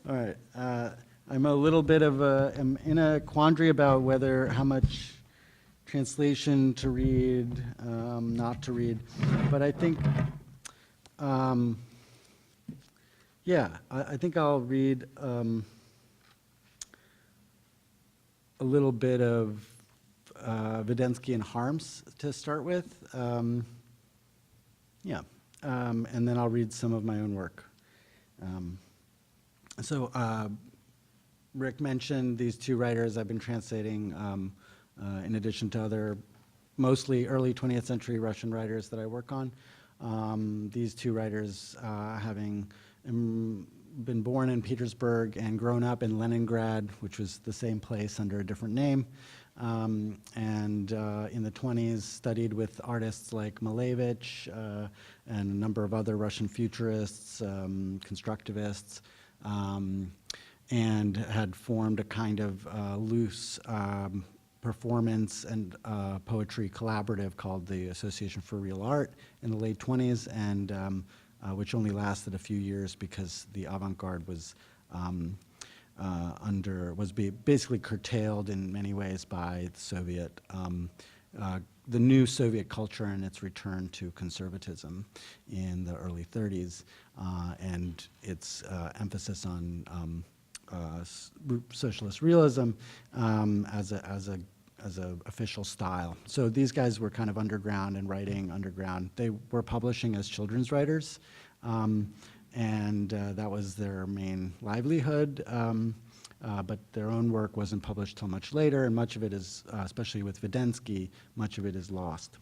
All right. I'm a little bit of am in a quandary about how much translation to read, not to read. But I think, yeah, I think I'll read a little bit of Vvedensky and Harms to start with. Yeah, and then I'll read some of my own work. So Rick mentioned these two writers I've been translating in addition to other mostly early 20th century Russian writers that I work on. These two writers having been born in Petersburg and grown up in Leningrad, which was the same place under a different name, and in the 20s studied with artists like Malevich and a number of other Russian futurists, constructivists, and had formed a kind of loose performance and poetry collaborative called the Association for Real Art in the late 20s, and which only lasted a few years because the avant-garde was basically curtailed in many ways by the Soviet, the new Soviet culture and its return to conservatism in the early 30s, and its emphasis on socialist realism as a official style. So these guys were kind of underground and writing underground. They were publishing as children's writers, and that was their main livelihood. But their own work wasn't published till much later, and much of it is, especially with Vvedensky, much of it is lost.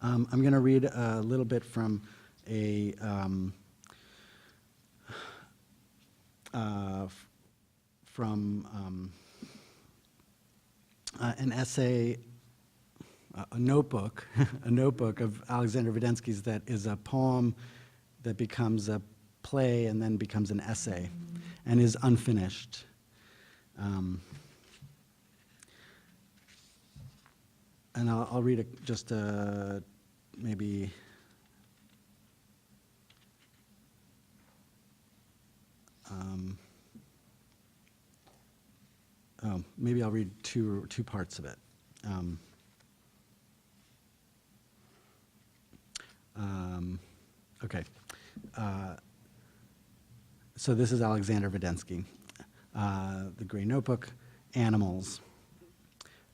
I'm going to read a little bit from an essay, a notebook, a notebook of Alexander Vvedensky's that is a poem that becomes a play and then becomes an essay and is unfinished. And I'll read it just maybe maybe I'll read two parts of it. Okay. So this is Alexander Vvedensky, The Gray Notebook, Animals.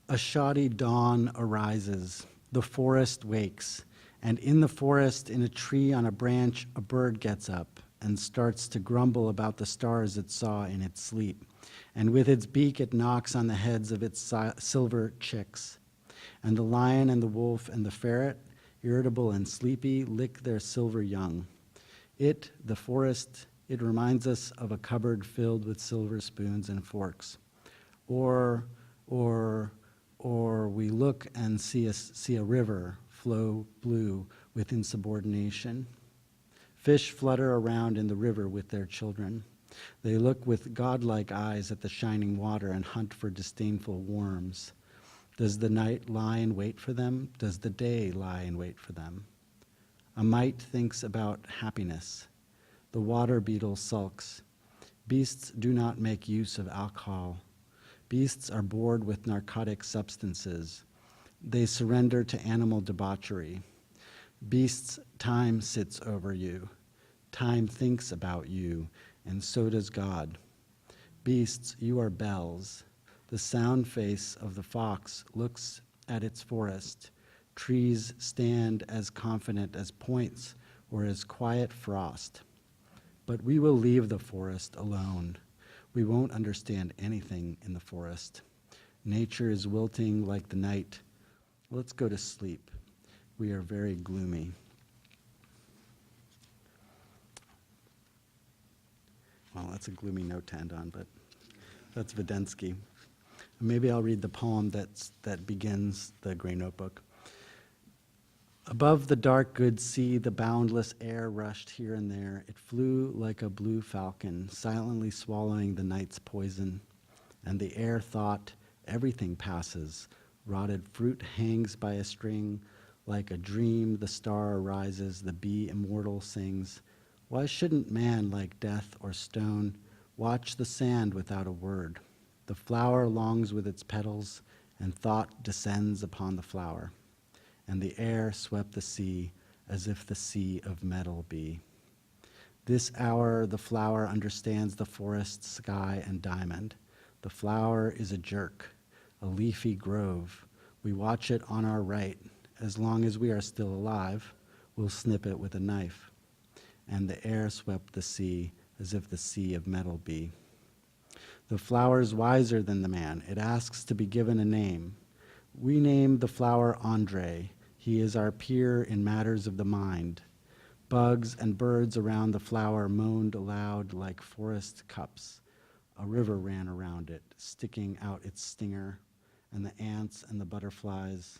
A shoddy dawn arises, the forest wakes, and in the forest, in a tree on a branch, a bird gets up and starts to grumble about the stars it saw in its sleep. And with its beak it knocks on the heads of its silver chicks. And the lion and the wolf and the ferret, irritable and sleepy, lick their silver young. It, the forest, it reminds us of a cupboard filled with silver spoons and forks. Or we look and see a river flow blue with insubordination. Fish flutter around in the river with their children. They look with godlike eyes at the shining water and hunt for disdainful worms. Does the night lie in wait for them? Does the day lie in wait for them? A mite thinks about happiness. The water beetle sulks. Beasts do not make use of alcohol. Beasts are bored with narcotic substances. They surrender to animal debauchery. Beasts, time sits over you. Time thinks about you, and so does God. Beasts, you are bells. The sound face of the fox looks at its forest. Trees stand as confident as points or as quiet frost. But we will leave the forest alone. We won't understand anything in the forest. Nature is wilting like the night. Let's go to sleep. We are very gloomy. Well, that's a gloomy note to end on, but that's Vvedensky. Maybe I'll read the poem that begins the Gray Notebook. Above the dark good sea, the boundless air rushed here and there. It flew like a blue falcon, silently swallowing the night's poison. And the air thought, everything passes. Rotted fruit hangs by a string. Like a dream, the star arises, the bee immortal sings. Why shouldn't man, like death or stone, Watch the sand without a word. The flower longs with its petals, and thought descends upon the flower. And the air swept the sea as if the sea of metal be. This hour the flower understands the forest, sky, and diamond. The flower is a jerk, a leafy grove. We watch it on our right. As long as we are still alive, we'll snip it with a knife. And the air swept the sea as if the sea of metal be. The flower's wiser than the man. It asks to be given a name. We name the flower Andre. He is our peer in matters of the mind. Bugs and birds around the flower moaned aloud like forest cups. A river ran around it, sticking out its stinger, and the ants and the butterflies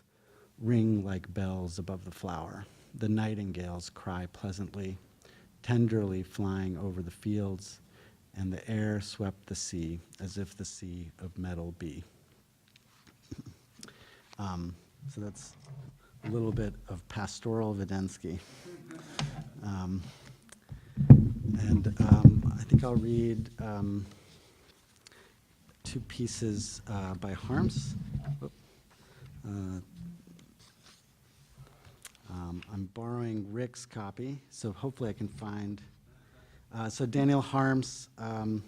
ring like bells above the flower. The nightingales cry pleasantly, tenderly flying over the fields, and the air swept the sea as if the sea of metal be. So that's a little bit of pastoral Vvedensky. I think I'll read two pieces by Harms. I'm borrowing Rick's copy, so hopefully I can find. So Daniil Kharmsand,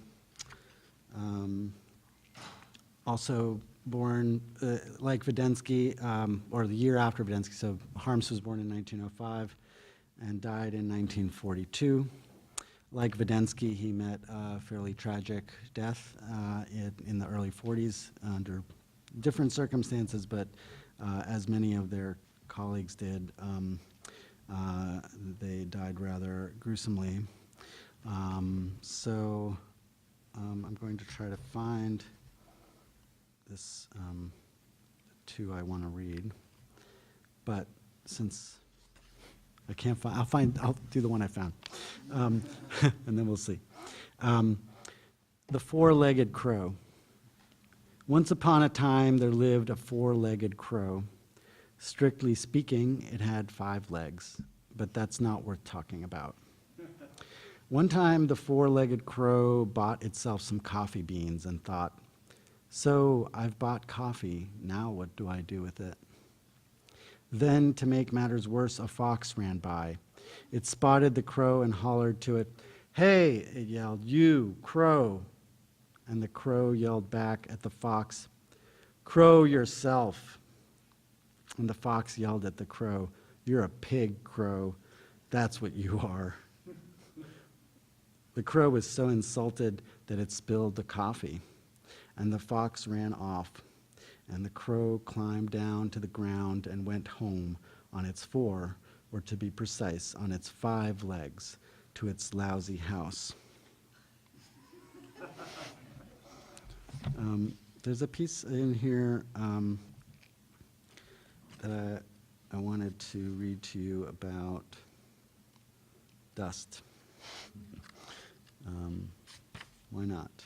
also born like Vvedensky, or the year after Vvedensky. So Kharmsand was born in 1905 and died in 1942. Like Vvedensky, he met a fairly tragic death in the early 40s under different circumstances, but as many of their colleagues did, they died rather gruesomely. So I'm going to try to find this two I want to read, but since I can't find, I'll do the one I found, and then we'll see. The Four-Legged Crow. Once upon a time, there lived a four-legged crow. Strictly speaking, it had 5 legs, but that's not worth talking about. One time, the four-legged crow bought itself some coffee beans and thought, "So I've bought coffee, now what do I do with it?" Then, to make matters worse, a fox ran by. It spotted the crow and hollered to it, "Hey," it yelled, "you, crow." And the crow yelled back at the fox, "Crow yourself." And the fox yelled at the crow, "You're a pig, crow. That's what you are." The crow was so insulted that it spilled the coffee, and the fox ran off, and the crow climbed down to the ground and went home on its 4, or to be precise, on its 5 legs, to its lousy house. There's a piece in here that I wanted to read to you about dust. Why not?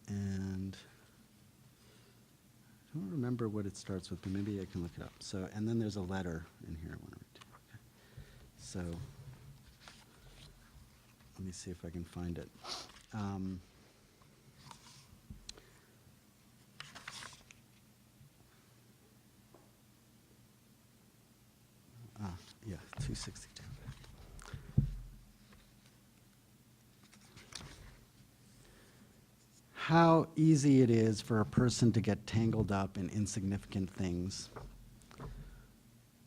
And I don't remember what it starts with, but maybe I can look it up. So, and then there's a letter in here I want to read to you. Okay. So, let me see if I can find it. Yeah, 262. How easy it is for a person to get tangled up in insignificant things.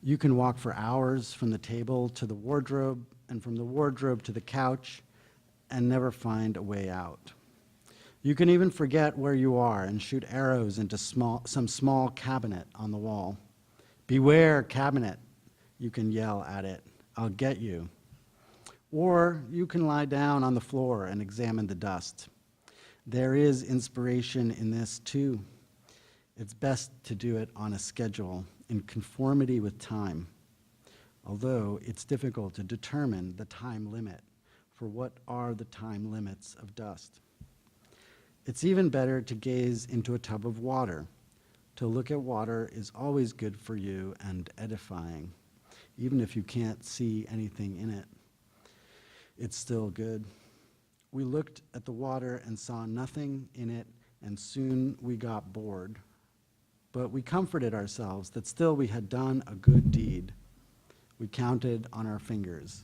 You can walk for hours from the table to the wardrobe, and from the wardrobe to the couch, and never find a way out. You can even forget where you are and shoot arrows into some small cabinet on the wall. "Beware, cabinet," you can yell at it. "I'll get you." Or you can lie down on the floor and examine the dust. There is inspiration in this too. It's best to do it on a schedule, in conformity with time, although it's difficult to determine the time limit, for what are the time limits of dust? It's even better to gaze into a tub of water. To look at water is always good for you and edifying. Even if you can't see anything in it, it's still good. We looked at the water and saw nothing in it, and soon we got bored. But we comforted ourselves that still we had done a good deed. We counted on our fingers.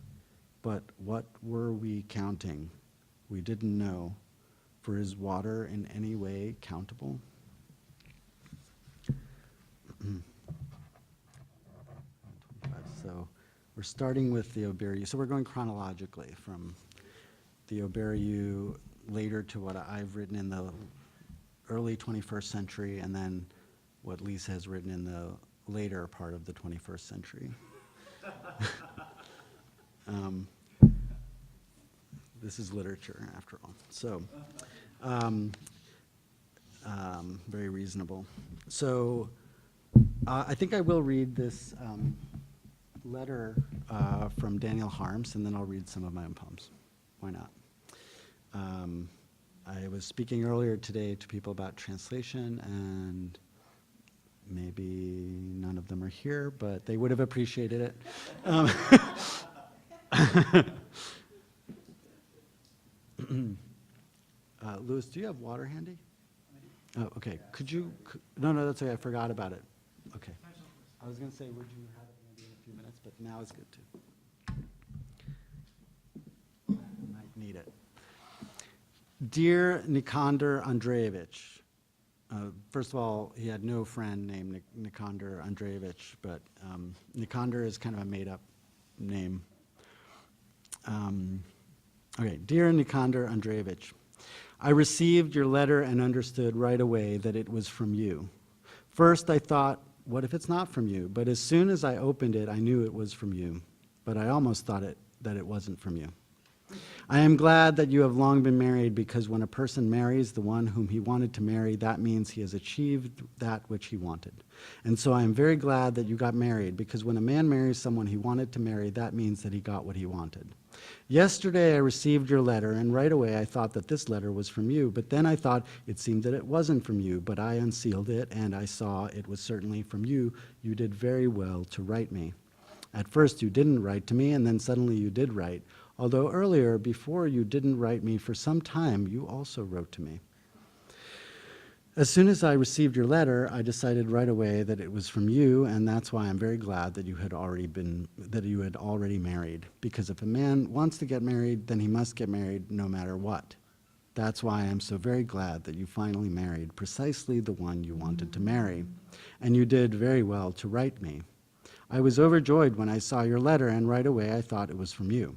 But what were we counting? We didn't know. For is water in any way countable? So we're starting with the Oberu. So we're going chronologically from the Oberu later to what I've written in the early 21st century, and then what Lisa has written in the later part of the 21st century. This is literature, after all. So, very reasonable. So, I think I will read this letter from Daniil Kharmsand, and then I'll read some of my own poems. Why not? I was speaking earlier today to people about translation, and maybe none of them are here, but they would have appreciated it. Louis, do you have water handy? Oh, okay. Could you? No, that's okay. I forgot about it. Okay. I was going to say, would you have it handy in a few minutes? But now it's good too. I might need it. Dear Nikander Andreevich, first of all, he had no friend named Nikander Andreevich, but Nikander is kind of a made-up name. Okay, dear Nikander Andreevich, I received your letter and understood right away that it was from you. First, I thought, what if it's not from you? But as soon as I opened it, I knew it was from you. But I almost thought that it wasn't from you. I am glad that you have long been married, because when a person marries the one whom he wanted to marry, that means he has achieved that which he wanted. And so I am very glad that you got married, because when a man marries someone he wanted to marry, that means that he got what he wanted. Yesterday I received your letter, and right away I thought that this letter was from you, but then I thought it seemed that it wasn't from you, but I unsealed it, and I saw it was certainly from you. You did very well to write me. At first you didn't write to me, and then suddenly you did write. Although earlier, before you didn't write me for some time, you also wrote to me. As soon as I received your letter, I decided right away that it was from you, and that's why I'm very glad that you had already married. Because if a man wants to get married, then he must get married no matter what. That's why I'm so very glad that you finally married precisely the one you wanted to marry. And you did very well to write me. I was overjoyed when I saw your letter, and right away I thought it was from you.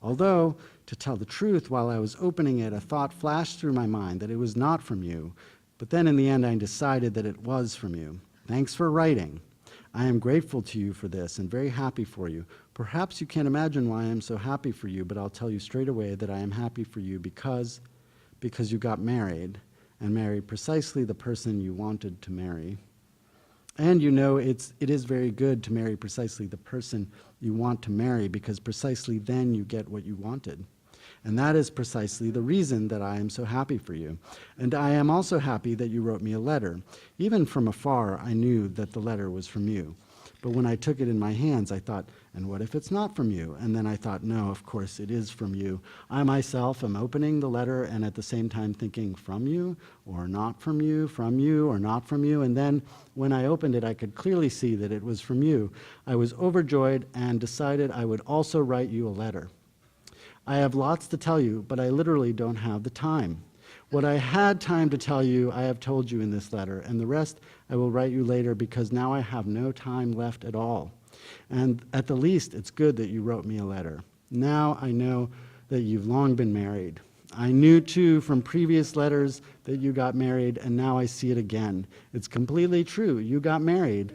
Although, to tell the truth, while I was opening it, a thought flashed through my mind that it was not from you, but then in the end I decided that it was from you. Thanks for writing. I am grateful to you for this and very happy for you. Perhaps you can't imagine why I am so happy for you, but I'll tell you straight away that I am happy for you because you got married, and married precisely the person you wanted to marry. And you know, it is very good to marry precisely the person you want to marry, because precisely then you get what you wanted. And that is precisely the reason that I am so happy for you. And I am also happy that you wrote me a letter. Even from afar, I knew that the letter was from you. But when I took it in my hands, I thought, and what if it's not from you? And then I thought, no, of course it is from you. I myself am opening the letter and at the same time thinking, from you or not from you or not from you. And then when I opened it, I could clearly see that it was from you. I was overjoyed and decided I would also write you a letter. I have lots to tell you, but I literally don't have the time. What I had time to tell you, I have told you in this letter, and the rest I will write you later, because now I have no time left at all. And at the least, it's good that you wrote me a letter. Now I know that you've long been married. I knew, too, from previous letters that you got married, and now I see it again. It's completely true. You got married,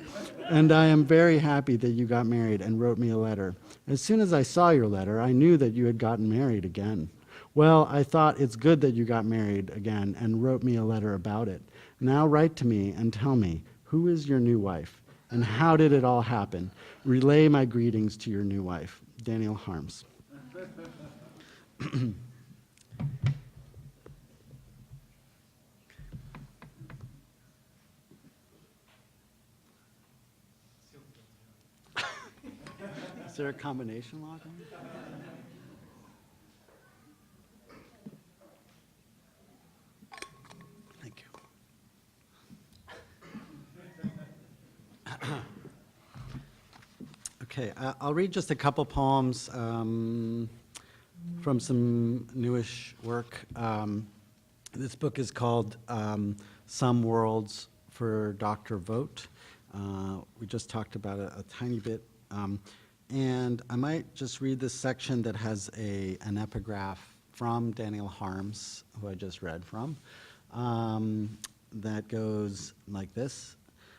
and I am very happy that you got married and wrote me a letter. As soon as I saw your letter, I knew that you had gotten married again. Well, I thought it's good that you got married again and wrote me a letter about it. Now write to me and tell me, who is your new wife, and how did it all happen? Relay my greetings to your new wife. Daniil Kharmsand. Is there a combination lock on it? Okay, I'll read just a couple poems from some newish work. This book is called Some Worlds for Dr. Vogt. We just talked about it a tiny bit. And I might just read this section that has an epigraph from Daniil Kharmsand, who I just read from, that goes like this.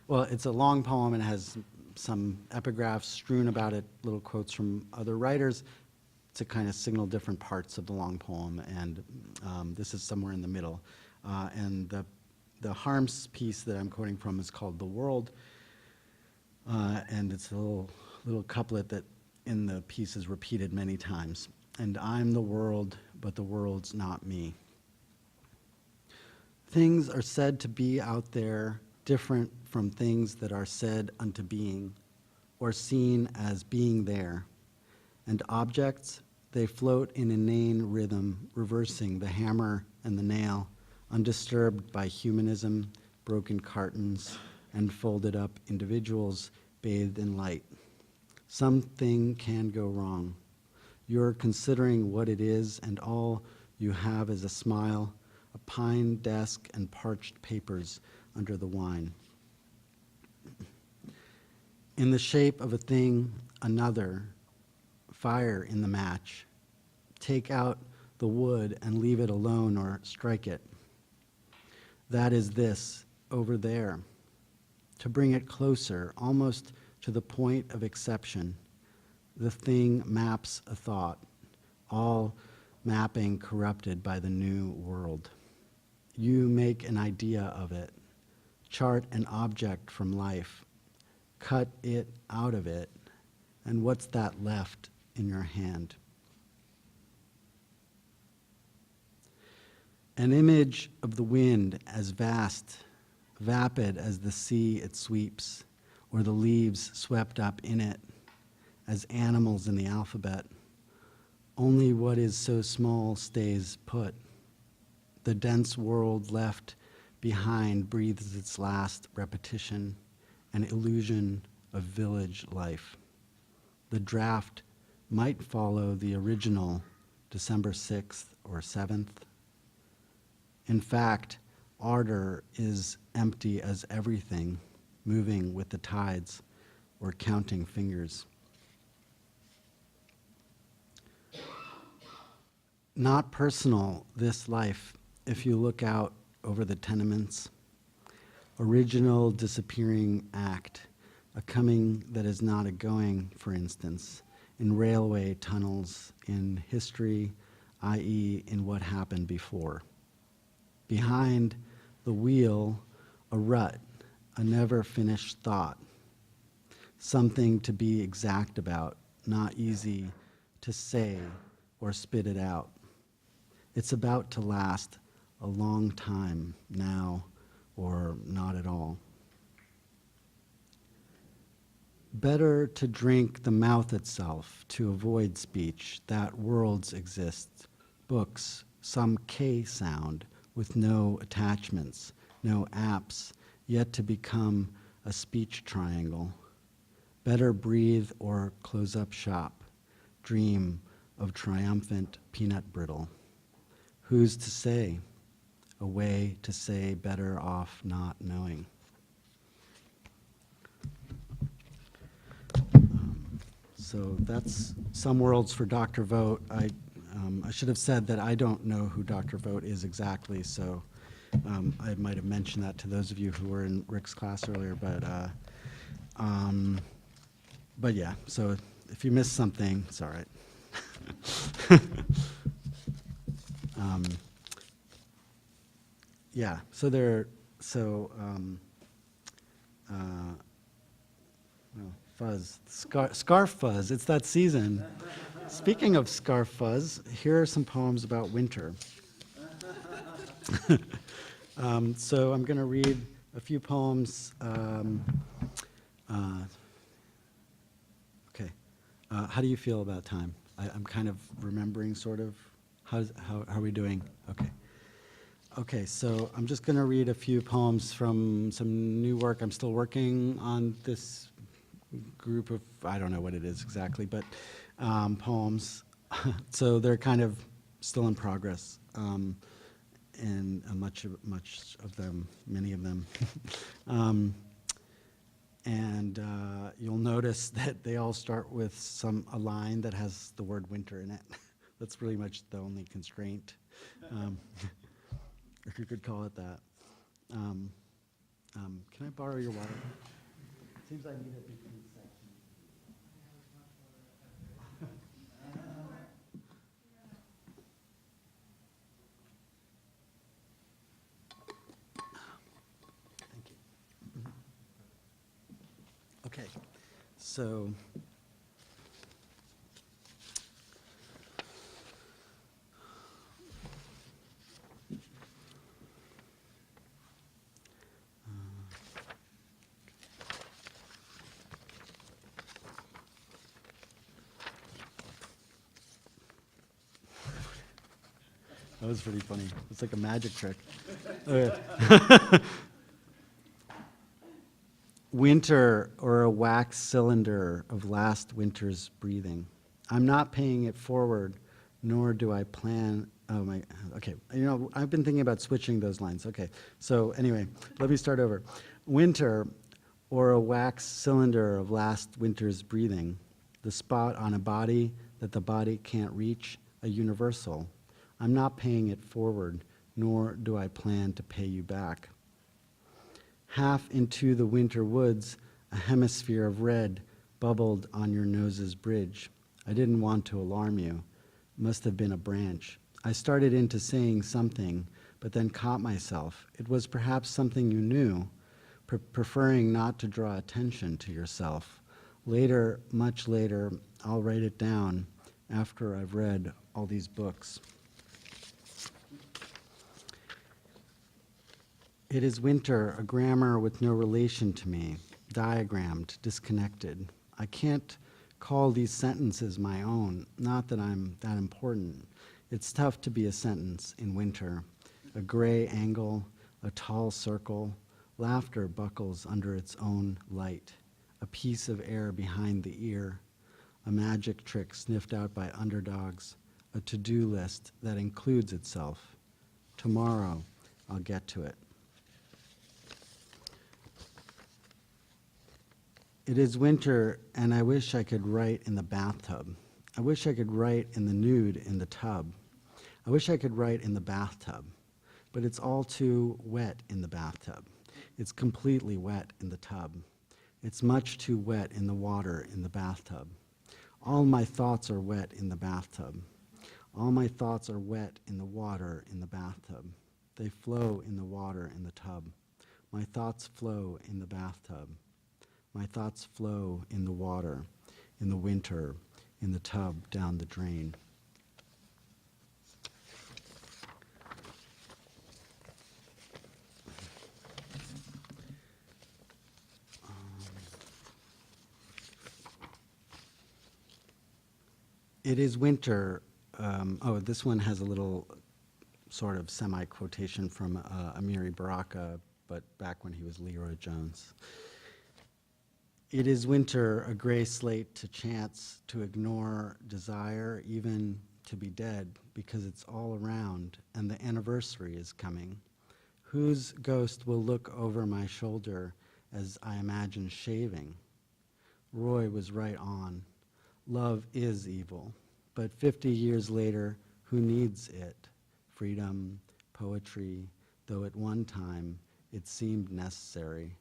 Well, it's a long poem and has some epigraphs strewn about it, little quotes from other writers to kind of signal different parts of the long poem, and this is somewhere in the middle. And the Harms piece that I'm quoting from is called The World, and it's a little couplet that in the piece is repeated many times. And I'm the world, but the world's not me. Things are said to be out there different from things that are said unto being, or seen as being there. And objects, they float in inane rhythm, reversing the hammer and the nail, undisturbed by humanism, broken cartons, and folded up individuals bathed in light. Something can go wrong. You're considering what it is, and all you have is a smile, a pine desk, and parched papers under the wine. In the shape of a thing, another, fire in the match. Take out the wood and leave it alone or strike it. That is this, over there. To bring it closer, almost to the point of exception, the thing maps a thought, all mapping corrupted by the new world. You make an idea of it, chart an object from life, cut it out of it, and what's that left in your hand? An image of the wind as vast, vapid as the sea it sweeps, or the leaves swept up in it, as animals in the alphabet. Only what is so small stays put. The dense world left behind breathes its last repetition, an illusion of village life. The draft might follow the original December 6th or 7th. In fact, ardor is empty as everything, moving with the tides or counting fingers. Not personal, this life, if you look out over the tenements. Original disappearing act, a coming that is not a going, for instance, in railway tunnels, in history, i.e. in what happened before. Behind the wheel, a rut, a never-finished thought, something to be exact about, not easy to say or spit it out. It's about to last a long time now, or not at all. Better to drink the mouth itself, to avoid speech, that worlds exist, books, some K sound, with no attachments, no apps, yet to become a speech triangle. Better breathe or close up shop, dream of triumphant peanut brittle. Who's to say? A way to say better off not knowing. So that's Some Worlds for Dr. Vogt. I should have said that I don't know who Dr. Vogt is exactly, so I might have mentioned that to those of you who were in Rick's class earlier, but yeah, so if you missed something, it's all right. Yeah, fuzz, scarf fuzz, it's that season. Speaking of scarf fuzz, here are some poems about winter. So I'm going to read a few poems. Okay, how do you feel about time? I'm kind of remembering sort of, how are we doing? Okay, so I'm just going to read a few poems from some new work. I'm still working on this group of, I don't know what it is exactly, but poems. So they're kind of still in progress, and much of them, many of them. And you'll notice that they all start with a line that has the word winter in it. That's pretty much the only constraint, if you could call it that. Can I borrow your water? Seems I need it between sections. Thank you. Okay, so that was pretty funny. It's like a magic trick. Okay. Winter, or a wax cylinder of last winter's breathing. I'm not paying it forward, nor do I plan. Oh my, okay. You know, I've been thinking about switching those lines. Okay. So anyway, let me start over. Winter, or a wax cylinder of last winter's breathing. The spot on a body that the body can't reach, a universal. I'm not paying it forward, nor do I plan to pay you back. Half into the winter woods, a hemisphere of red bubbled on your nose's bridge. I didn't want to alarm you. Must have been a branch. I started into saying something, but then caught myself. It was perhaps something you knew, preferring not to draw attention to yourself. Later, much later, I'll write it down after I've read all these books. It is winter, a grammar with no relation to me, diagrammed, disconnected. I can't call these sentences my own, not that I'm that important. It's tough to be a sentence in winter. A gray angle, a tall circle, laughter buckles under its own light, a piece of air behind the ear, a magic trick sniffed out by underdogs, a to-do list that includes itself. Tomorrow, I'll get to it. It is winter, and I wish I could write in the bathtub. I wish I could write in the nude in the tub. I wish I could write in the bathtub, but it's all too wet in the bathtub. It's completely wet in the tub. It's much too wet in the water in the bathtub. All my thoughts are wet in the bathtub. All my thoughts are wet in the water in the bathtub. They flow in the water in the tub. My thoughts flow in the bathtub. My thoughts flow in the water, in the winter, in the tub, down the drain. It is winter. This one has a little sort of semi-quotation from Amiri Baraka, but back when he was Leroy Jones. It is winter, a gray slate to chance, to ignore desire, even to be dead, because it's all around and the anniversary is coming. Whose ghost will look over my shoulder as I imagine shaving? Roy was right on. Love is evil, but 50 years later, who needs it? Freedom, poetry, though at one time it seemed necessary.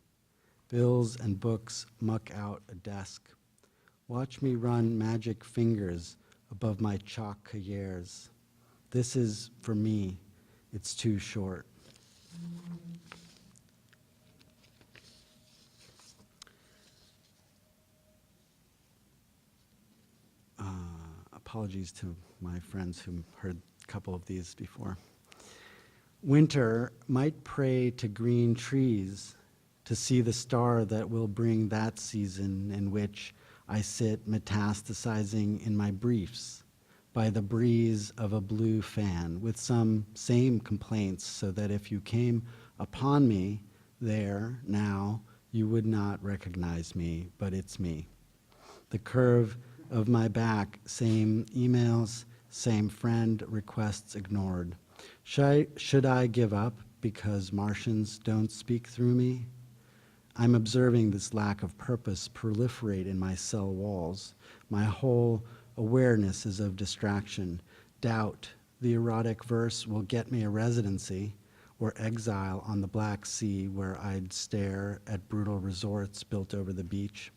Bills and books muck out a desk. Watch me run magic fingers above my chalk cahiers. This is, for me, it's too short. Apologies to my friends who heard a couple of these before. Winter might pray to green trees to see the star that will bring that season in which I sit metastasizing in my briefs by the breeze of a blue fan with some same complaints, so that if you came upon me there now, You would not recognize me, but it's me. The curve of my back, same emails, same friend, requests ignored. Should I give up because Martians don't speak through me? I'm observing this lack of purpose proliferate in my cell walls. My whole awareness is of distraction, doubt. The erotic verse will get me a residency or exile on the Black Sea where I'd stare at brutal resorts built over the beach.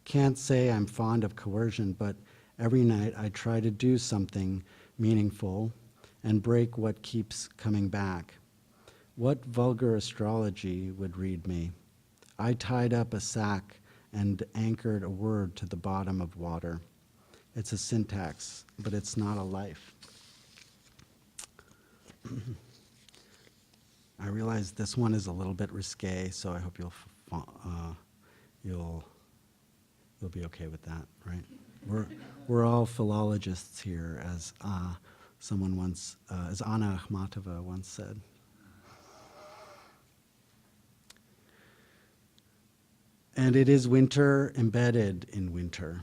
Can't say I'm fond of coercion, but every night I try to do something meaningful and break what keeps coming back. What vulgar astrology would read me? I tied up a sack and anchored a word to the bottom of water. It's a syntax, but it's not a life. I realize this one is a little bit risque, so I hope you'll be okay with that, right? We're all philologists here, as someone once, as Anna Akhmatova once said. And it is winter embedded in winter,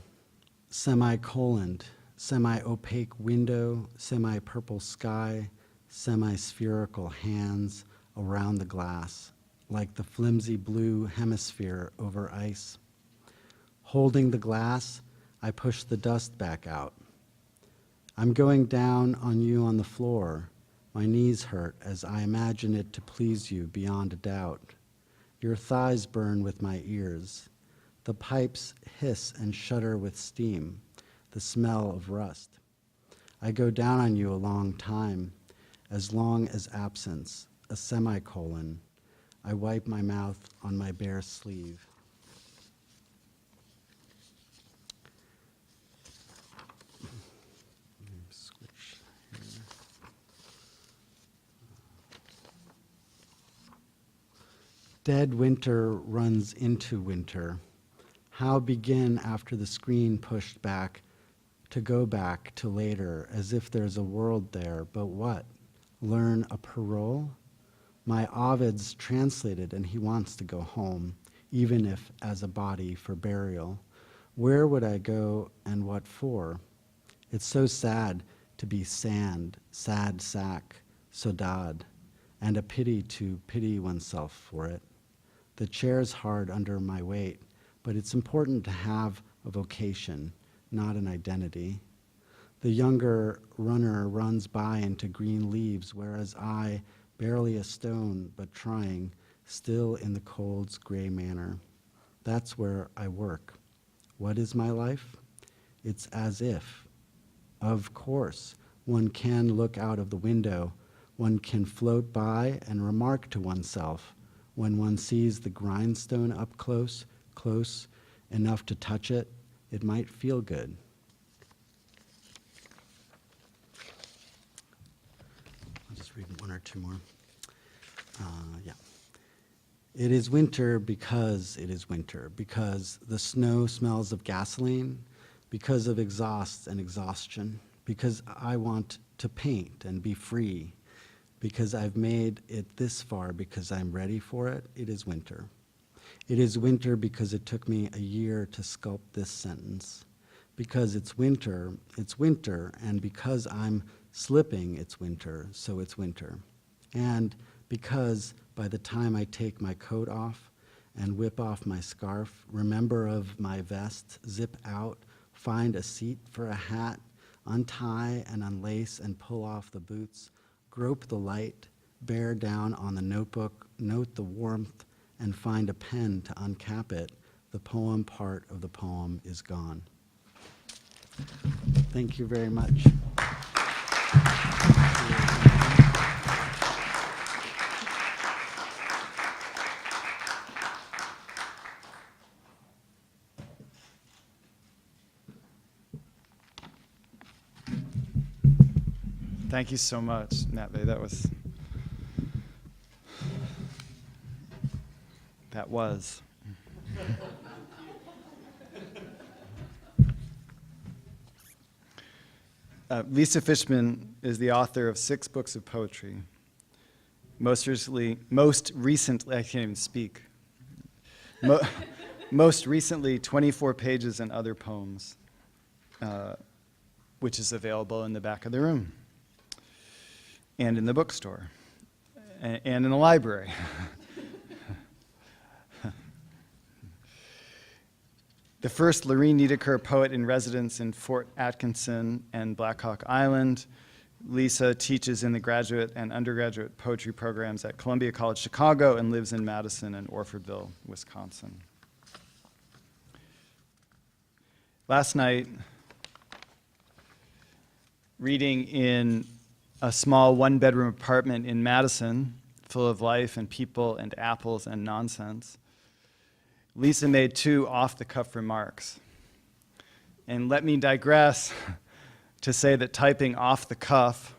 semicoloned, semi-opaque window, semi-purple sky, semi-spherical hands around the glass, like the flimsy blue hemisphere over ice. Holding the glass, I push the dust back out. I'm going down on you on the floor. My knees hurt as I imagine it to please you beyond a doubt. Your thighs burn with my ears. The pipes hiss and shudder with steam, the smell of rust. I go down on you a long as absence, a semicolon. I wipe my mouth on my bare sleeve. Switch here. Dead winter runs into winter. How begin after the screen pushed back to go back to later, as if there's a world there, but what? Learn a parole? My Ovid's translated and he wants to go home, even if as a body for burial. Where would I go and what for? It's so sad to be sand, sad sack, sodad, and a pity to pity oneself for it. The chair's hard under my weight, but it's important to have a vocation, not an identity. The younger runner runs by into green leaves, whereas I, barely a stone, but trying, still in the cold's gray manner. That's where I work. What is my life? It's as if, of course, one can look out of the window, one can float by and remark to oneself, when one sees the grindstone up close enough to touch it, it might feel good. I'll just read one or two more. It is winter because it is winter, because the snow smells of gasoline, because of exhaust and exhaustion, because I want to paint and be free, because I've made it this far, because I'm ready for it. It is winter. It is winter because it took me a year to sculpt this sentence. Because it's winter, and because I'm slipping, it's winter, so it's winter. And because by the time I take my coat off and whip off my scarf, remember of my vest, zip out, find a seat for a hat, untie and unlace and pull off the boots, grope the light, bear down on the notebook, note the warmth, and find a pen to uncap it, the poem part of the poem is gone. Thank you very much. Thank you so much, Matvei. That was. Lisa Fishman is the author of 6 books of poetry. Most recently, I can't even speak. Most recently, 24 Pages and Other Poems, which is available in the back of the room and in the bookstore and in the library. The first Lorene Niedeker poet in residence in Fort Atkinson and Black Hawk Island. Lisa teaches in the graduate and undergraduate poetry programs at Columbia College Chicago and lives in Madison and Orfordville, Wisconsin. Last night, reading in a small one-bedroom apartment in Madison, full of life and people and apples and nonsense, Lisa made two off-the-cuff remarks. And let me digress to say that typing off the cuff,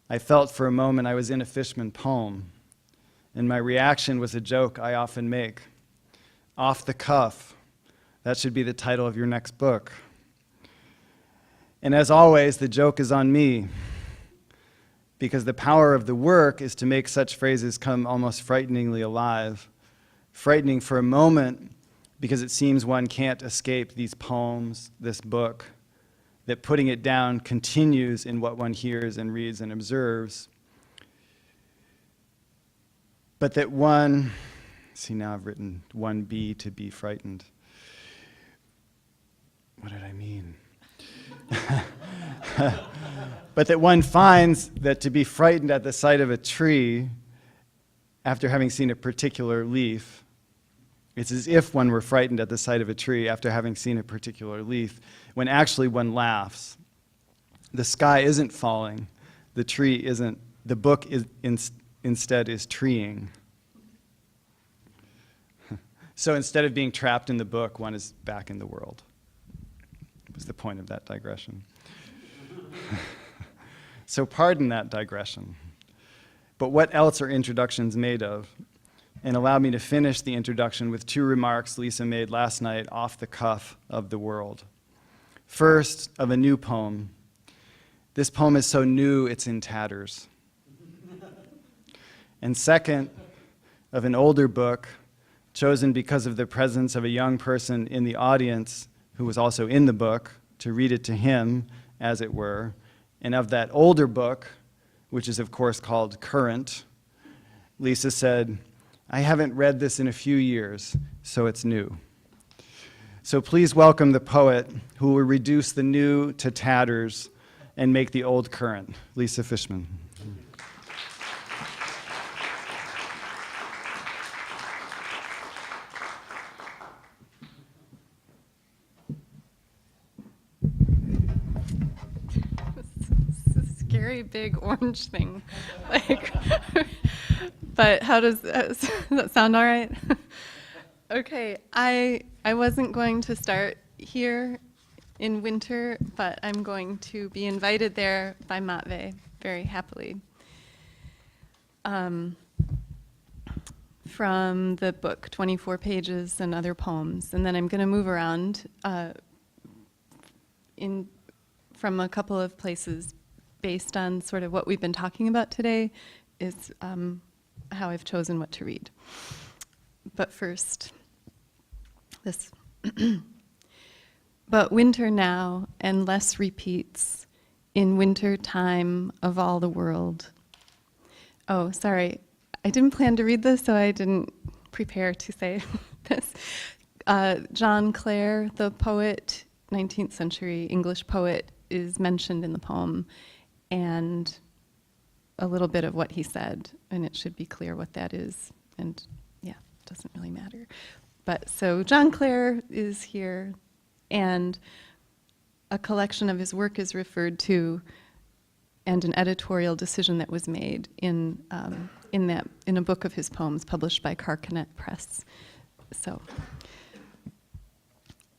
I felt for a moment I was in a Fishman poem, and my reaction was a joke I often make. Off the cuff, that should be the title of your next book. And as always, the joke is on me, because the power of the work is to make such phrases come almost frighteningly alive. Frightening for a moment, because it seems one can't escape these poems, this book, that putting it down continues in what one hears and reads and observes. But that one, see now I've written 1B to be frightened. What did I mean? But that one finds that to be frightened at the sight of a tree after having seen a particular leaf, it's as if one were frightened at the sight of a tree after having seen a particular leaf, when actually one laughs. The sky isn't falling, the tree isn't, the book is instead is treeing. So instead of being trapped in the book, one is back in the world. Was the point of that digression. So pardon that digression. But what else are introductions made of? And allow me to finish the introduction with two remarks Lisa made last night off the cuff of the world. First, of a new poem. This poem is so new, it's in tatters. And second, of an older book, chosen because of the presence of a young person in the audience who was also in the book, to read it to him, as it were. And of that older book, which is of course called Current, Lisa said, I haven't read this in a few years, so it's new. So please welcome the poet who will reduce the new to tatters and make the old current, Lisa Fishman. Scary big orange thing. Like, but how does that sound all right? Okay, I wasn't going to start here in winter, but I'm going to be invited there by Matvei very happily. From the book, 24 Pages and Other Poems. And then I'm going to move around from a couple of places based on sort of what we've been talking about today is how I've chosen what to read. But first, this. But winter now, and less repeats, in winter time of all the world. Oh, sorry, I didn't plan to read this, so I didn't prepare to say this. John Clare, the poet, 19th century English poet, is mentioned in the poem, and a little bit of what he said, and it should be clear what that is, and yeah, it doesn't really matter. But so John Clare is here, and a collection of his work is referred to, and an editorial decision that was made in a book of his poems published by Carthage Press. So,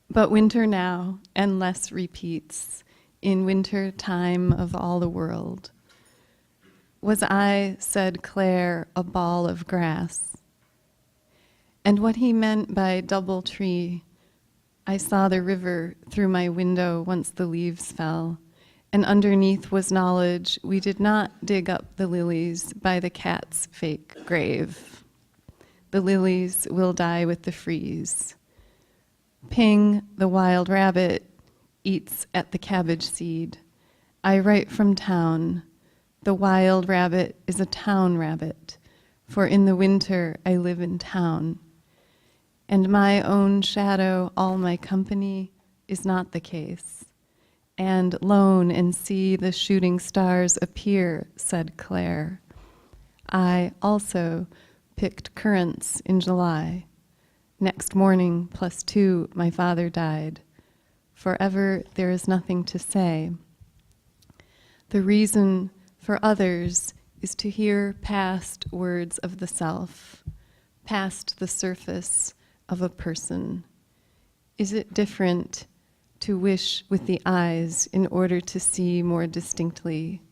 but winter now, and less repeats, in winter time of all the world. Was I, said Clare, a ball of grass? And what he meant by double tree, I saw the river through my window once the leaves fell, and underneath was knowledge we did not dig up the lilies by the cat's fake grave. the lilies will die with the freeze. Ping, the wild rabbit, eats at the cabbage seed. I write from town. The wild rabbit is a town rabbit, for in the winter I live in town. And my own shadow, all my company, is not the case. And lone and see the shooting stars appear, said Claire. I also picked currants in July. Next morning, +2, my father died. Forever there is nothing to say. The reason for others is to hear past words of the self, past the surface of a person. Is it different to wish with the eyes in order to see more distinctly,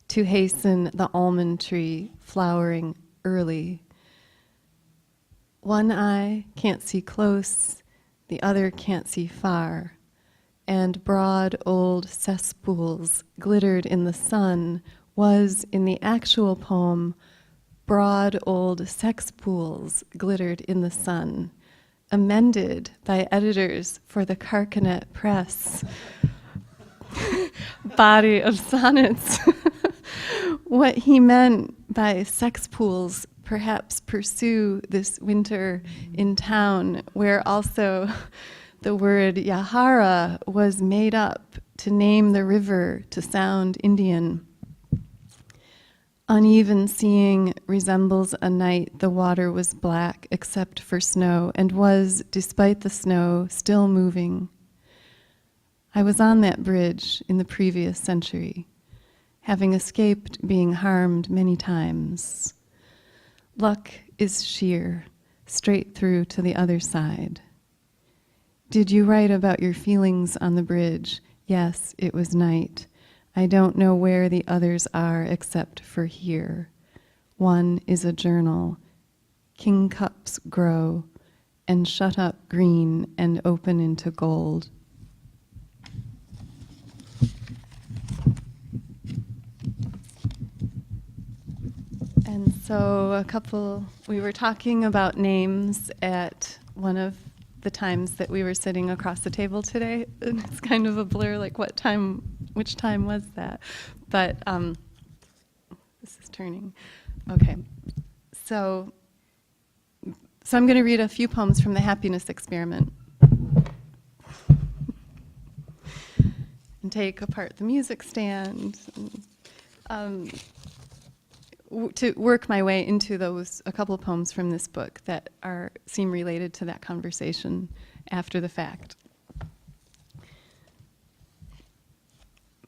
to hasten the almond tree flowering early? One eye can't see close, the other can't see far, and broad old cesspools glittered in the sun was, in the actual poem, broad old sexpools glittered in the sun, amended by editors for the Carcanet Press body of sonnets. What he meant by sex pools perhaps pursue this winter in town, where also the word Yahara was made up to name the river to sound Indian. Uneven seeing resembles a night the water was black except for snow, and was, despite the snow, still moving. I was on that bridge in the previous century, having escaped being harmed many times. Luck is sheer, straight through to the other side. Did you write about your feelings on the bridge? Yes, it was night. I don't know where the others are except for here. One is a journal. King cups grow and shut up green and open into gold. And so we were talking about names at one of the times that we were sitting across the table today. And it's kind of a blur, like which time was that? But this is turning. Okay. So I'm going to read a few poems from the Happiness Experiment. And take apart the music stand. To work my way into a couple poems from this book that seem related to that conversation after the fact.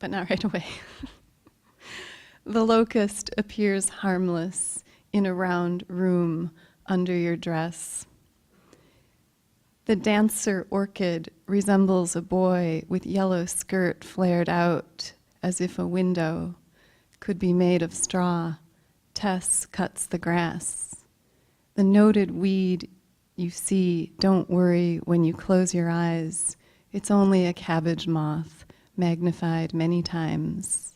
But not right away. The locust appears harmless in a round room under your dress. The dancer orchid resembles a boy with yellow skirt flared out as if a window could be made of straw. Tess cuts the grass. The noted weed you see, don't worry when you close your eyes. It's only a cabbage moth, magnified many times.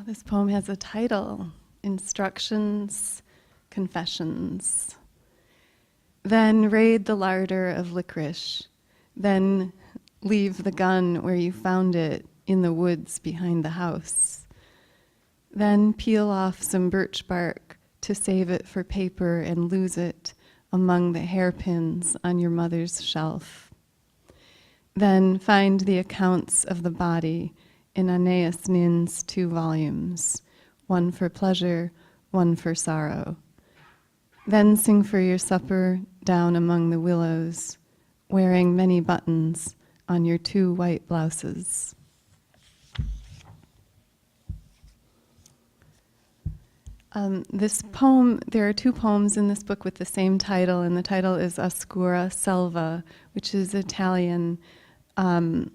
This poem has a title, Instructions, Confessions. Then raid the larder of licorice. Then leave the gun where you found it in the woods behind the house. Then peel off some birch bark to save it for paper and lose it among the hairpins on your mother's shelf. Then find the accounts of the body in Aeneas Nin's 2 volumes, one for pleasure, one for sorrow. Then sing for your supper down among the willows, wearing many buttons on your 2 white blouses. This poem, there are 2 poems in this book with the same title, and the title is Oscura Selva, which is Italian. And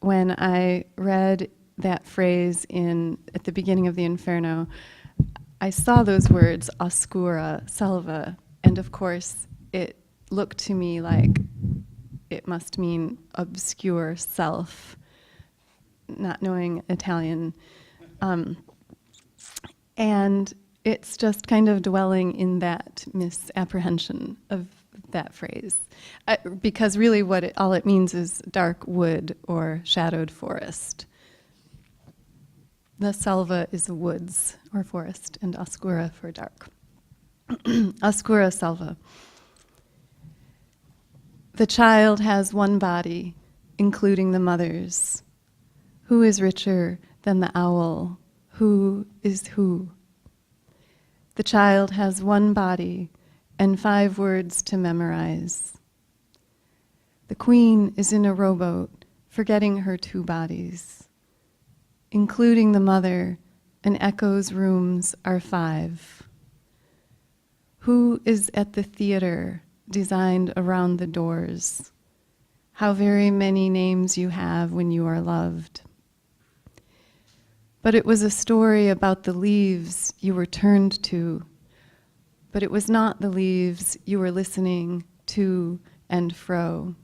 when I read that phrase at the beginning of the Inferno, I saw those words, Oscura Selva, and of course it looked to me like it must mean obscure self. not knowing Italian. And it's just kind of dwelling in that misapprehension of that phrase. Because really all it means is dark wood or shadowed forest. The selva is the woods or forest, and oscura for dark. Oscura selva. The child has one body, including the mother's. Who is richer than the owl? Who is who? The child has one body and 5 words to memorize. The queen is in a rowboat, forgetting her 2 bodies. Including the mother, an echo's rooms are 5. Who is at the theater, designed around the doors? How very many names you have when you are loved. But it was a story about the leaves you were turned to, but it was not the leaves you were listening to and fro.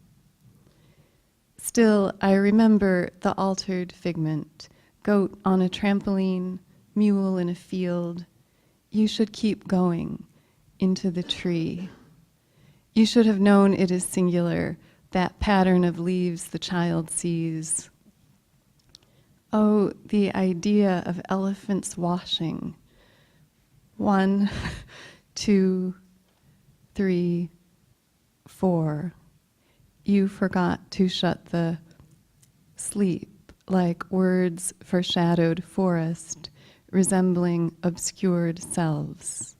Still, I remember the altered figment, goat on a trampoline, mule in a field. You should keep going into the tree. You should have known it is singular, that pattern of leaves the child sees. Oh, the idea of elephants washing. 1, 2, 3, 4. You forgot to shut the sleep, like words foreshadowed forest, resembling obscured selves.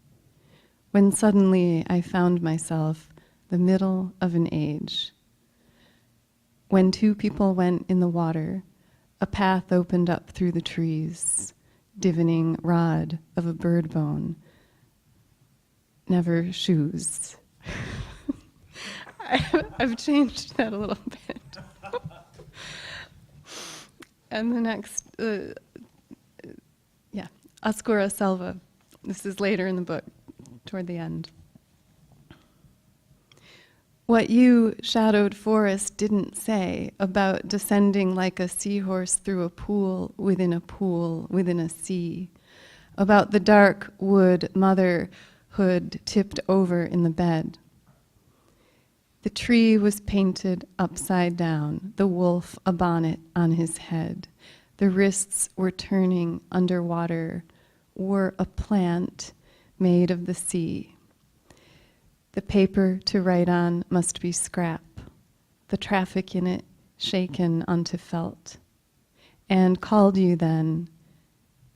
When suddenly I found myself the middle of an age. When 2 people went in the water, a path opened up through the trees, divining rod of a bird bone. Never shoes. I've changed that a little bit. And the next, Oscura Selva. This is later in the book, toward the end. What you, shadowed forest, didn't say about descending like a seahorse through a pool within a sea, about the dark wood motherhood tipped over in the bed. The tree was painted upside down, the wolf a bonnet on his head. The wrists were turning underwater, were a plant made of the sea. The paper to write on must be scrap, the traffic in it shaken onto felt. And called you then,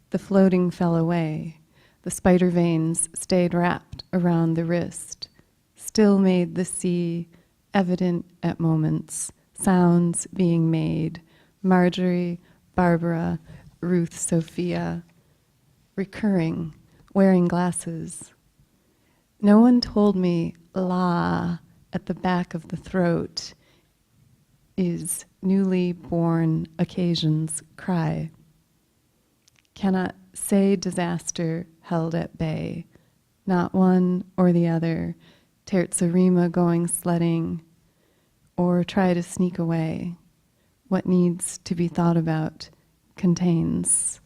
the floating fell away, the spider veins stayed wrapped around the wrist, still made the sea evident at moments, sounds being made, Marjorie, Barbara, Ruth, Sophia, recurring, wearing glasses. No one told me la at the back of the throat is newly born occasion's cry. Cannot say disaster held at bay, not one or the other, terzarima going sledding, or try to sneak away. What needs to be thought about contains.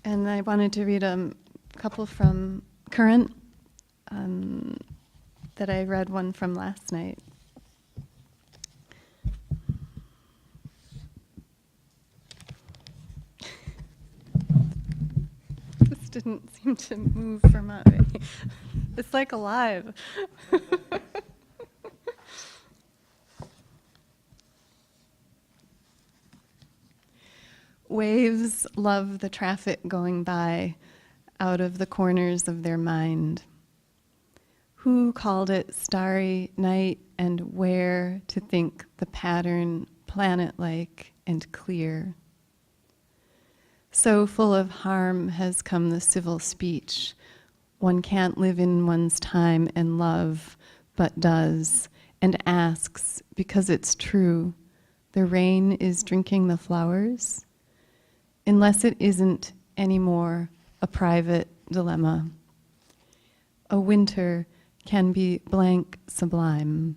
And I wanted to read a couple from Current that I read one from last night. This didn't seem to move for Matvei. It's like alive. Waves love the traffic going by out of the corners of their mind. Who called it starry night and where to think the pattern planet-like and clear? So full of harm has come the civil speech. One can't live in one's time and love, but does, and asks, because it's true, the rain is drinking the flowers? Unless it isn't anymore a private dilemma. A winter can be blank sublime,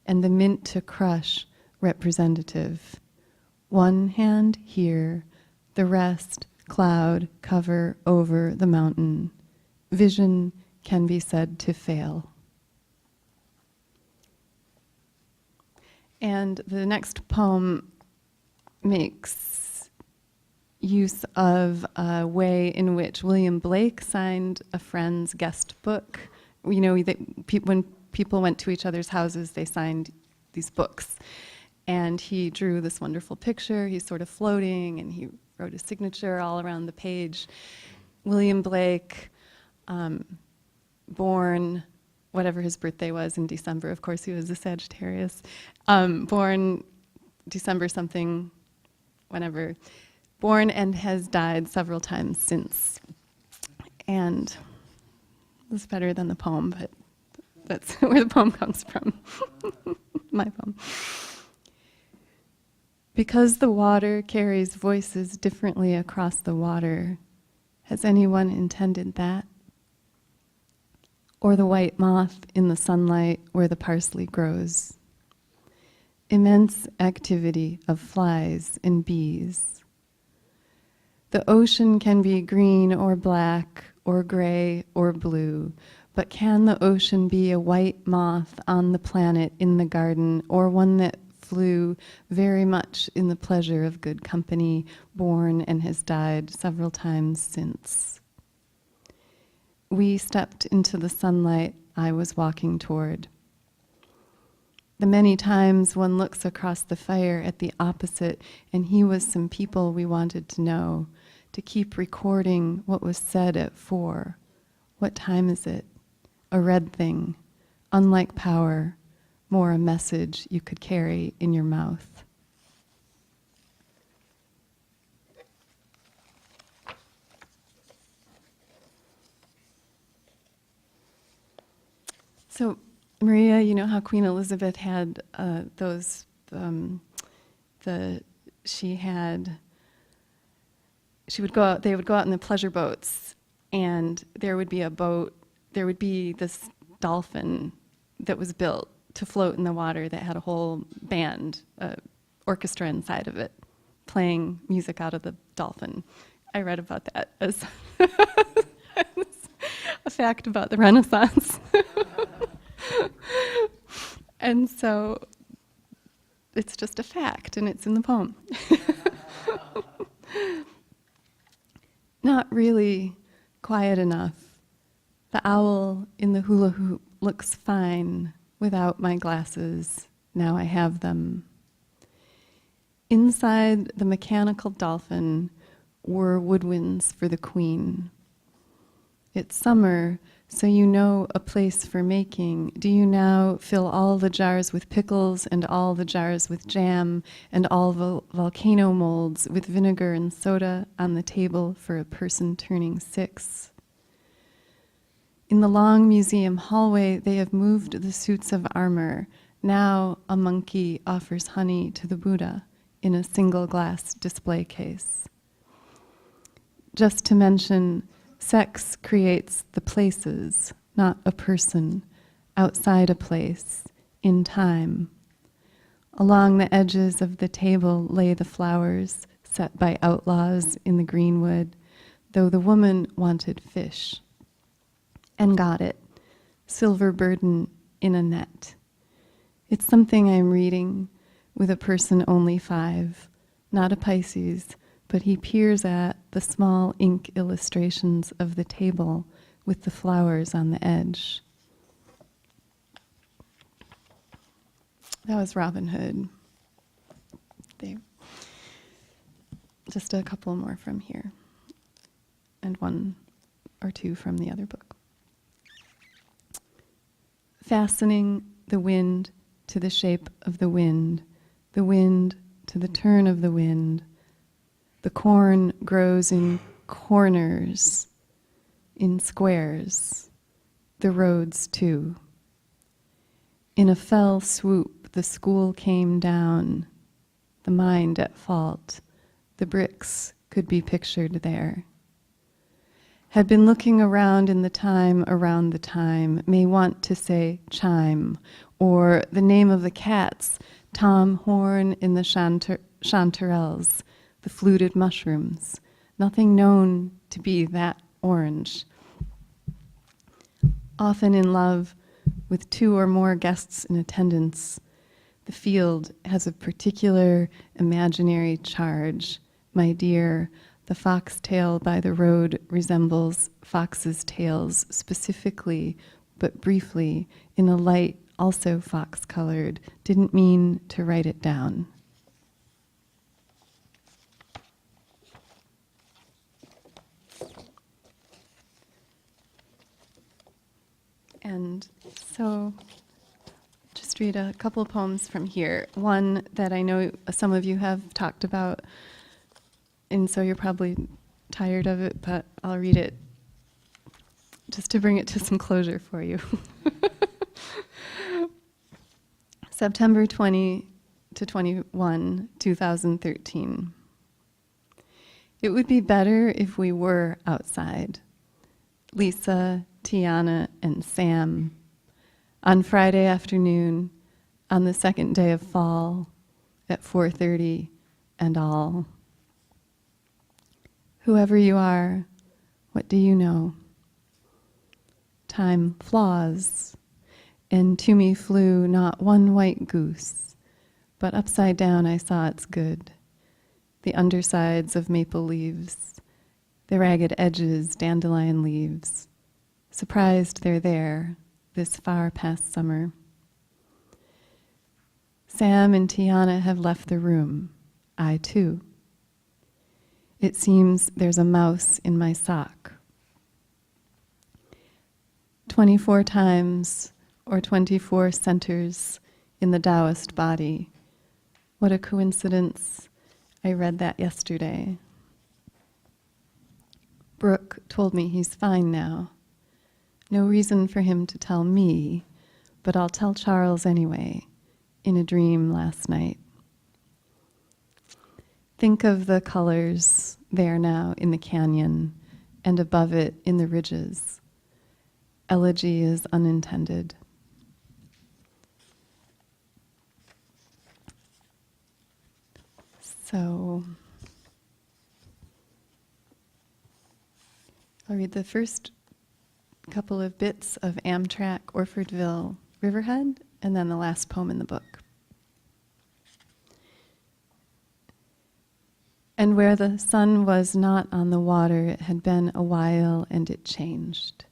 and the mint to crush representative. One hand here, the rest cloud cover over the mountain. Vision can be said to fail. And the next poem makes use of a way in which William Blake signed a friend's guest book. You know, when people went to each other's houses, they signed these books. And he drew this wonderful picture. He's sort of floating, and he wrote his signature all around the page. William Blake, born, whatever his birthday was in December. Of course, he was a Sagittarius. Born December something, whenever. Born and has died several times since. And it's better than the poem, but that's where the poem comes from. My poem. Because the water carries voices differently across the water, has anyone intended that? Or the white moth in the sunlight where the parsley grows? Immense activity of flies and bees. The ocean can be green or black or gray or blue, but can the ocean be a white moth on the planet in the garden, or one that flew very much in the pleasure of good company, born and has died several times since? We stepped into the sunlight I was walking toward. The many times one looks across the fire at the opposite, and he was some people we wanted to know, to keep recording what was said at 4. What time is it? A red thing, unlike power, more a message you could carry in your mouth. So, Maria, you know how Queen Elizabeth had she would go out, they would go out in the pleasure boats, and there would be this dolphin that was built to float in the water that had a whole band, orchestra inside of it, playing music out of the dolphin. I read about that as a fact about the Renaissance. And so it's just a fact, and it's in the poem. Not really quiet enough. The owl in the hula hoop looks fine without my glasses. Now I have them. Inside the mechanical dolphin were woodwinds for the queen. It's summer, so you know a place for making. Do you now fill all the jars with pickles and all the jars with jam and all volcano molds with vinegar and soda on the table for a person turning 6? In the long museum hallway, they have moved the suits of armor. Now a monkey offers honey to the Buddha in a single glass display case. Just to mention, sex creates the places, not a person, outside a place, in time. Along the edges of the table lay the flowers set by outlaws in the greenwood, though the woman wanted fish. And got it, silver burden in a net. It's something I'm reading with a person only 5, not a Pisces, but he peers at the small ink illustrations of the table with the flowers on the edge. That was Robin Hood. Just a couple more from here, and 1 or 2 from the other book. Fastening the wind to the shape of the wind to the turn of the wind. The corn grows in corners, in squares, the roads too. In a fell swoop, the school came down, the mind at fault, the bricks could be pictured there. had been looking around in the time around the time, may want to say chime, or the name of the cats, Tom Horn in the chanterelles, the fluted mushrooms, nothing known to be that orange. Often in love with two or more guests in attendance, the field has a particular imaginary charge. My dear, the foxtail by the road resembles foxes' tails specifically, but briefly, in a light also fox-colored. Didn't mean to write it down. And so, just read a couple of poems from here. One that I know some of you have talked about, and so you're probably tired of it, but I'll read it just to bring it to some closure for you. September 20 to 21, 2013. It would be better if we were outside. Lisa, Tiana, and Sam. On Friday afternoon, on the second day of fall, at 4:30 and all. Whoever you are, what do you know? Time flaws, and to me flew not one white goose, but upside down I saw its good, the undersides of maple leaves, the ragged edges dandelion leaves, surprised they're there, this far past summer. Sam and Tiana have left the room, I too. It seems there's a mouse in my sock. 24 times or 24 centers in the Taoist body. What a coincidence. I read that yesterday. Brooke told me he's fine now. No reason for him to tell me, but I'll tell Charles anyway, in a dream last night. Think of the colors there now in the canyon, and above it in the ridges. Elegy is unintended. So, I'll read the first couple of bits of Amtrak, Orfordville, Riverhead, and then the last poem in the book. And where the sun was not on the water, it had been a while and it changed.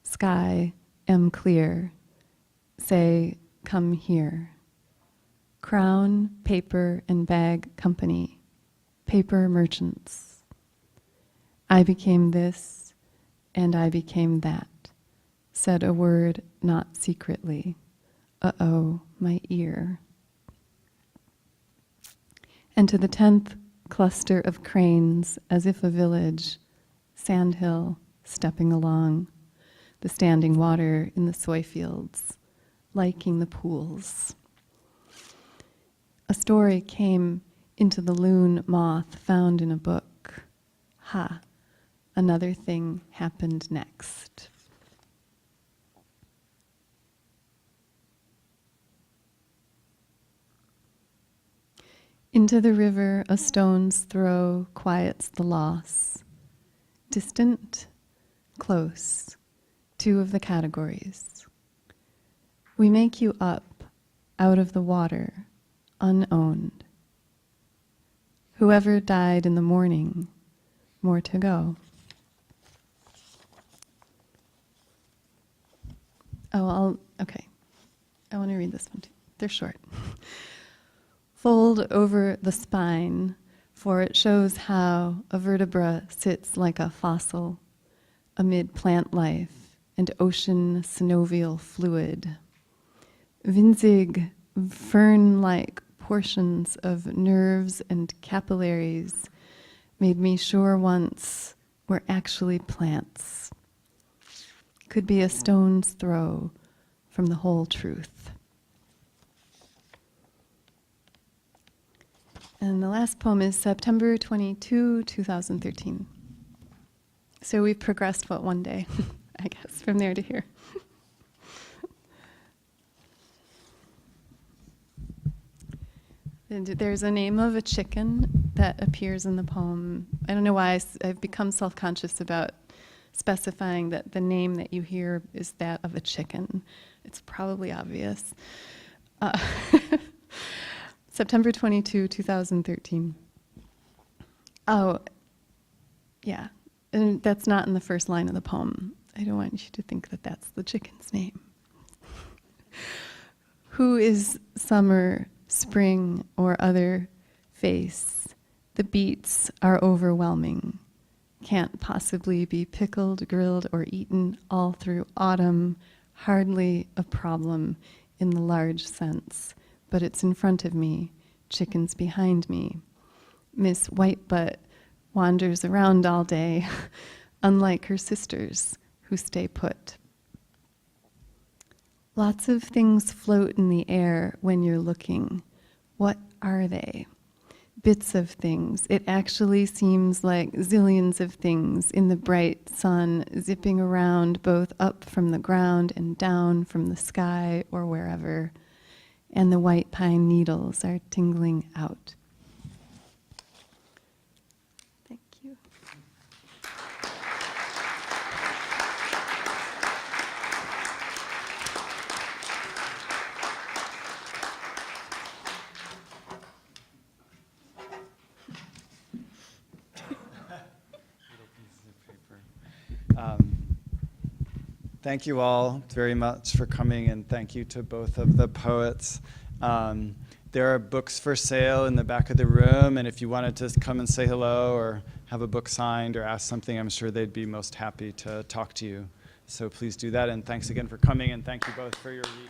Sky, am clear, say, come here. Crown, paper, and bag company, paper merchants. I became this, and I became that, said a word not secretly. Uh-oh, my ear. And to the 10th cluster of cranes, as if a village, sandhill, stepping along, the standing water in the soy fields, liking the pools. A story came into the loon moth found in a book. Ha, another thing happened next. Into the river a stone's throw quiets the loss. Distant, close, two of the categories. We make you up out of the water, unowned. Whoever died in the morning, more to go. Okay. I want to read this one too. They're short. Fold over the spine, for it shows how a vertebra sits like a fossil amid plant life and ocean synovial fluid. Winzig, fern-like portions of nerves and capillaries made me sure once were actually plants. Could be a stone's throw from the whole truth. And the last poem is September 22, 2013. So we've progressed, what, one day, I guess, from there to here. And there's a name of a chicken that appears in the poem. I don't know why I've become self-conscious about specifying that the name that you hear is that of a chicken. It's probably obvious. September 22, 2013. Oh, yeah. And that's not in the first line of the poem. I don't want you to think that that's the chicken's name. Who is summer, spring, or other face? The beats are overwhelming. Can't possibly be pickled, grilled, or eaten all through autumn. Hardly a problem in the large sense, but it's in front of me, chickens behind me. Miss Whitebutt wanders around all day, unlike her sisters who stay put. Lots of things float in the air when you're looking. What are they? Bits of things. It actually seems like zillions of things in the bright sun, zipping around both up from the ground and down from the sky or wherever. And the white pine needles are tingling out. Thank you. Thank you all very much for coming, and thank you to both of the poets. There are books for sale in the back of the room, and if you wanted to come and say hello or have a book signed or ask something, I'm sure they'd be most happy to talk to you. So please do that, and thanks again for coming, and thank you both for your reading.